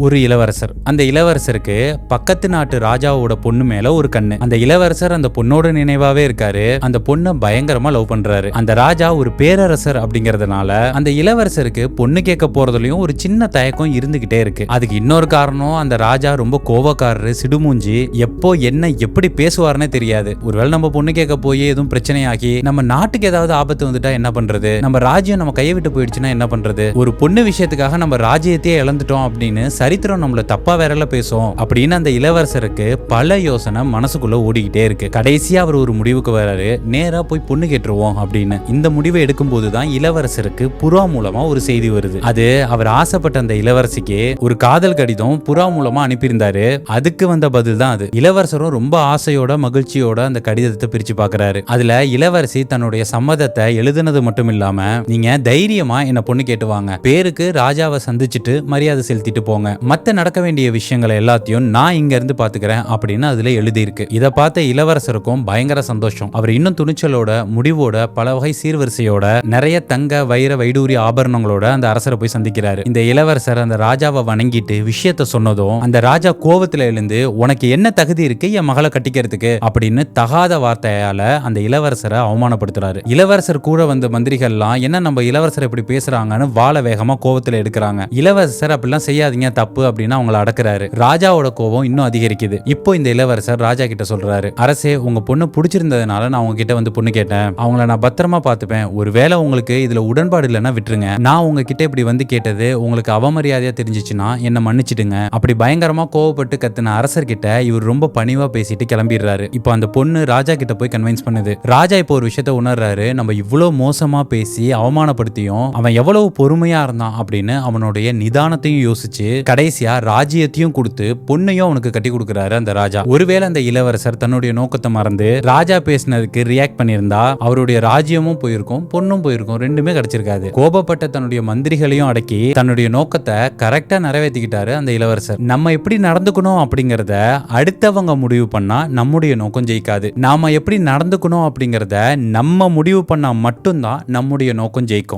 ஒரு இளவரசர். அந்த இளவரசருக்கு பக்கத்து நாட்டு ராஜாவோட பொண்ணு மேல ஒரு கண்ணு. அந்த இளவரசர் அந்த பொண்ணோட நினைவாவே இருக்காரு. அந்த பொண்ணை பயங்கரமா லவ் பண்றாரு. அந்த ராஜா ஒரு பேரரசர் அப்படிங்கறதுனால அந்த இளவரசருக்கு பொண்ணு கேட்க போறதுலயும் ஒரு சின்ன தயக்கம் இருந்துகிட்டே இருக்கு. அதுக்கு இன்னொரு காரணம், அந்த ராஜா ரொம்ப கோவக்காரரு, சிடுமூஞ்சி, எப்போ என்ன எப்படி பேசுவாருன்னே தெரியாது. ஒருவேளை நம்ம பொண்ணு கேட்க போய் எதுவும் பிரச்சனையாகி நம்ம நாட்டுக்கு ஏதாவது ஆபத்து வந்துட்டா என்ன பண்றது, நம்ம ராஜ்யம் நம்ம கையை விட்டு போயிடுச்சுன்னா என்ன பண்றது, ஒரு பொண்ணு விஷயத்துக்காக நம்ம ராஜ்யத்தையே இழந்துட்டோம் அப்படின்னு சரித்திரம் நம்மள தப்பா வேறல பேசும் அப்படின்னு அந்த இளவரசருக்கு பல யோசனை மனசுக்குள்ள ஓடிக்கிட்டே இருக்கு. கடைசியா அவர் ஒரு முடிவுக்கு வராரு, நேரா போய் பொண்ணு கேட்டுருவோம் அப்படின்னு. இந்த முடிவை எடுக்கும் போதுதான் இளவரசருக்கு புறா மூலமா ஒரு செய்தி வருது. அது அவர் ஆசைப்பட்ட அந்த இளவரசிக்கு ஒரு காதல் கடிதம் புறா மூலமா அனுப்பியிருந்தாரு. அதுக்கு வந்த பதில் தான் அது. இளவரசரும் ரொம்ப ஆசையோட மகிழ்ச்சியோட அந்த கடிதத்தை பிரிச்சு பாக்குறாரு. அதுல இளவரசி தன்னுடைய சம்மதத்தை எழுதுனது மட்டும் இல்லாம, நீங்க தைரியமா என்ன பொண்ணு கேட்டுவாங்க, பேருக்கு ராஜாவை சந்திச்சுட்டு மரியாதை செலுத்திட்டு போங்க, மத்த நடக்க வேண்டிய விஷயங்களை எல்லாத்தையும் நான் இங்க இருந்து பாத்துக்கிறேன் அப்படின்னு அதுல எழுதி இருக்கு. இத பார்த்த இளவரசருக்கும் பயங்கர சந்தோஷம். அவர் இன்னும் துணிச்சலோட, முடிவோட, பல வகை சீர்வரிசையோட, நிறைய தங்க வைர வைடூரிய ஆபரணங்களோட அந்த அரசரை போய் சந்திக்கிறாரு. இந்த இளவரசர் அந்த ராஜாவை வணங்கிட்டு விஷயத்த சொன்னதும் அந்த ராஜா கோவத்துல எழுந்து, உனக்கு என்ன தகுதி இருக்கு என் மகளை கட்டிக்கிறதுக்கு அப்படின்னு தகாத வார்த்தையால அந்த இளவரசரை அவமானப்படுத்துறாரு. இளவரசர் கூட வந்த மந்திரிகள்லாம் என்ன நம்ம இளவரசர் இப்படி பேசுறாங்கன்னு வாழ வேகமா கோவத்துல எடுக்கிறாங்க. இளவரசர் அப்படிலாம் செய்யாதீங்க, தப்பு அப்படின்னு அவங்கள அடக்குறாரு. ராஜாவோட கோபம் இன்னும் அதிகரிக்குது. இப்போ இந்த இளவரசர் ராஜா கிட்ட சொல்றாரு, அரசே, உங்க பொண்ணு பிடிச்சிருந்ததுனால நான் உங்ககிட்ட வந்து பொண்ணு கேட்டேன். அவங்கள நான் பத்திரமா பாத்துப்பேன். ஒருவேளை உங்களுக்கு இதுல உடன்பாடு இல்லைன்னா விட்டுருங்க. நான் உங்ககிட்ட இப்படி வந்து கேட்டது உங்களுக்கு அவமரியாதையா தெரிஞ்சிச்சுன்னா என்ன மன்னிச்சிடுங்க. அப்படி பயங்கரமா கோவப்பட்டு கத்துன அரசர் கிட்ட இவர் ரொம்ப பணிவா பேசிட்டு கிளம்பிடுறாரு. இப்போ அந்த பொண்ணு ராஜா கிட்ட போய் கன்வின்ஸ் பண்ணுது. ராஜா இப்போ ஒரு விஷயத்த உணர்றாரு, நம்ம இவ்வளவு மோசமா பேசி அவமானப்படுத்தியும் அவன் எவ்வளவு பொறுமையா இருந்தான் அப்படின்னு அவனுடைய நிதானத்தையும் யோசிச்சு கடைசியா ராஜ்யத்தையும் கொடுத்து பொண்ணையும் அவனுக்கு கட்டி கொடுக்கிறாரு அந்த ராஜா. ஒருவேளை அந்த இளவரசர் தன்னுடைய நோக்கத்தை மறந்து ராஜா பேசினதுக்கு ரியாக்ட் பண்ணியிருந்தா அவருடைய ராஜ்யமும் போயிருக்கும், பொண்ணும் போயிருக்கும், ரெண்டுமே கிடைச்சிருக்காது. கோபப்பட்ட தன்னுடைய மந்திரிகளையும் அடக்கி தன்னுடைய நோக்கத்தை கரெக்டா நிறைவேற்றிக்கிட்டாரு அந்த இளவரசர். நம்ம எப்படி நடந்துக்கணும் அப்படிங்கறத அடுத்தவங்க முடிவு பண்ணா நம்முடைய நோக்கம் ஜெயிக்காது. நாம எப்படி நடந்துக்கணும் அப்படிங்கறத நம்ம முடிவு பண்ணா மட்டும்தான் நம்முடைய நோக்கம் ஜெயிக்கும்.